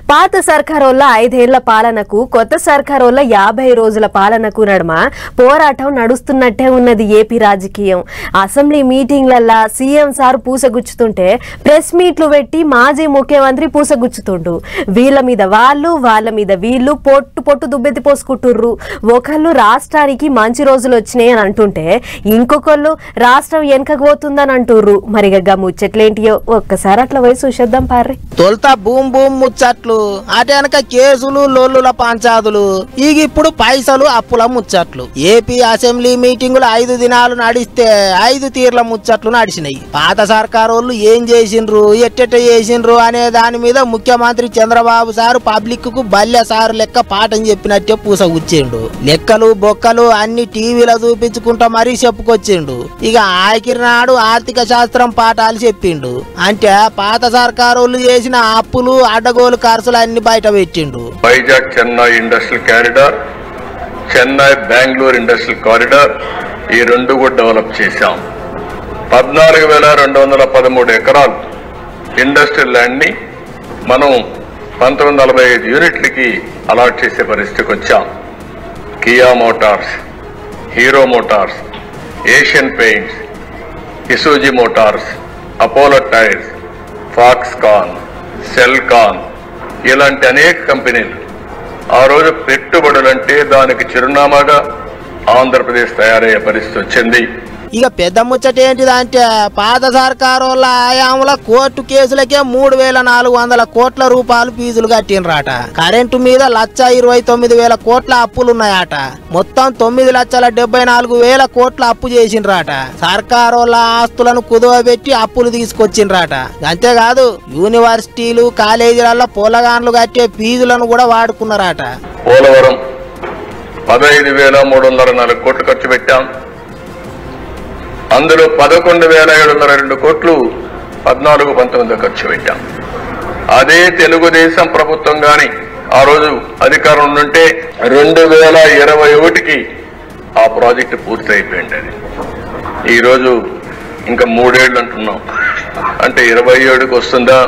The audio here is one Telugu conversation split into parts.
పాత సర్కారోళ్ళ 5 ఏళ్ల పాలనకు కొత్త సర్కారోళ్ళ 50 రోజుల పాలనకు నడుమ పోరాటం నడుస్తున్నట్టే ఉన్నది ఏపీ రాజకీయం. అసెంబ్లీ మీటింగ్లల్లా సీఎం సార్ పూసగుచ్చుతుంటే ప్రెస్ మీట్లు పెట్టి మాజీ ముఖ్యమంత్రి పూసగుచ్చుతుండు. వీళ్ళ మీద వాళ్ళు వాళ్ళ మీద వీళ్ళు పొట్టు పొట్టు దుబ్బెత్తి పోసుకుంటుర్రు. ఒకళ్ళు రాష్ట్రానికి మంచి రోజులు వచ్చినాయి అని అంటుంటే ఇంకొకళ్ళు రాష్ట్రం వెనకపోతుందని అంటుర్రు. మరిగా ముచ్చట్లేంటియో ఒక్కసారి అట్లా పోయి చూసేద్దాం పార్రి. తొలుత బూమ్ బూమ్ ముచ్చట్లు, అటు వెనక కేసులు లొల్లుల పంచాదులు, ఇప్పుడు పైసలు అప్పుల ముచ్చట్లు. ఏపీ అసెంబ్లీ మీటింగులు 5 దినాలు నడిస్తే 5 తీర్ల ముచ్చట్లు నడిచినాయి. పాత సర్కారోళ్ళు ఏం చేసిండ్రు, ఎట్టెట్ట చేసిండ్రు అనే దాని మీద ముఖ్యమంత్రి చంద్రబాబు సారు పబ్లిక్ కు బల్య సారు లెక్క పాఠం చెప్పినట్టే పూసగుచ్చిండు. లెక్కలు బొక్కలు అన్ని టీవీలో చూపించుకుంటా మరీ చెప్పుకొచ్చిండు. ఇక ఆఖరి నాడు ఆర్థిక శాస్త్రం పాఠాలు చెప్పిండు. అంటే పాత సర్కారోళ్ళు చేసిన అప్పులు అడ్డగోలు ఖర్చులు అన్ని బయట పెట్టిండు. Vizag Chennai industrial corridor, Chennai Bengaluru industrial corridor, ఈ రెండు కూడా డెవలప్ చేశాం. 14,213 ఎకరాలు ఇండస్ట్రియల్ ల్యాండ్ ని మనం 1945 యూనిట్లకి అలాట్ చేసే పరిస్థితికి వచ్చాం. Kia Motors, hero Motors, Asian paints, ఇసూజీ Motors, Apollo tyres, Foxconn, Celkon ఇలాంటి అనేక కంపెనీలు ఆ రోజు పెట్టుబడులంటే దానికి చిరునామాగా ఆంధ్రప్రదేశ్ తయారయ్యే పరిస్థితి వచ్చింది. ఇక పెద్ద ముచ్చట ఏంటిదంటే పాత సర్కారోళ్ళ ఆయాంలో కోర్టు కేసులకే 3,400 కోట్ల రూపాయలు ఫీజులు కట్టినరాట. కరెంటు మీద 1,29,000 కోట్ల అప్పులున్నాయట. మొత్తం 9,74,000 కోట్ల అప్పు చేసిండ్రాట. సర్కారోళ్ళ ఆస్తులను కుదువబెట్టి అప్పులు తీసుకొచ్చిండ్రాట. అంతేకాదు యూనివర్సిటీలు కాలేజీలలో పొలగాన్లు కట్టే ఫీజులను కూడా వాడుకున్నారట. పోలవరం 15,304 కోట్లు ఖర్చు పెట్టాం. అందులో 11,702 కోట్లు 14-19 ఖర్చు పెట్టాం. అదే తెలుగుదేశం ప్రభుత్వం గాని ఆ రోజు అధికారం ఉంటే 2021కి ఆ ప్రాజెక్టు పూర్తి అయిపోయింది. అది ఈరోజు ఇంకా 3 ఏళ్ళు అంటున్నాం. అంటే 27కి వస్తుందా,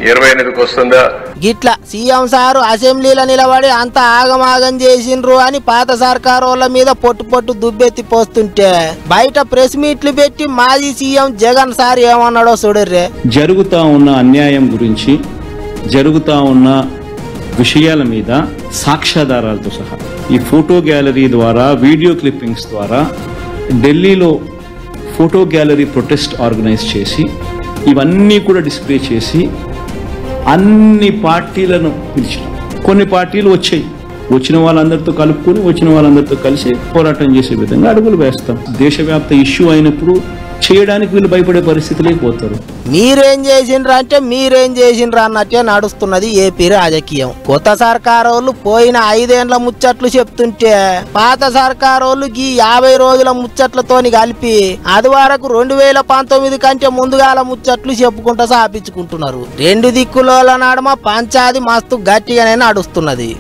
28కి వస్తుందా? గిట్లా సీఎం సారు అసెంబ్లీలో నిలబడి అంత ఆగమాగం చేసిండ్రు అని పాత సర్కారోళ్ళ మీద పొట్టు పొట్టు దుబ్బెత్తి పోస్తుంటే బయట ప్రెస్ మీట్లు పెట్టి మాజీ సీఎం జగన్ సార్ ఏమన్నాడో చూడర్రే. జరుగుతా ఉన్న అన్యాయం గురించి, జరుగుతా ఉన్న విషయాల మీద సాక్ష్యాధారాలతో సహా ఈ ఫోటో గ్యాలరీ ద్వారా, వీడియో క్లిప్పింగ్స్ ద్వారా ఢిల్లీలో ఫోటో గ్యాలరీ ప్రొటెస్ట్ ఆర్గనైజ్ చేసి ఇవన్నీ కూడా డిస్ప్లే చేసి అన్ని పార్టీలను పిలిచిన. కొన్ని పార్టీలు వచ్చాయి, వచ్చిన వాళ్ళందరితో కలుపుకొని వచ్చిన వాళ్ళందరితో కలిసి పోరాటం చేసే విధంగా అడుగులు వేస్తాం. దేశవ్యాప్త ఇష్యూ అయినప్పుడు చేయడానికి వీళ్ళు భయపడే పరిస్థితి లేకపోతారు. మీరేం చేసిండ్రు అంటే మీరేం చేసిండ్రు అన్నట్టే నడుస్తున్నది ఏపీ రాజకీయం. కొత్త సర్కారోళ్ళు పోయిన 5 ఏళ్ల ముచ్చట్లు చెప్తుంటే పాత సర్కారోళ్ళు ఈ 50 రోజుల ముచ్చట్లతోని కలిపి అది వరకు 2019 కంటే ముందుగాల ముచ్చట్లు చెప్పుకుంటా సాపించుకుంటున్నారు. 2 దిక్కుల నడుమ పంచాది మస్తు గట్టిగానే నడుస్తున్నది.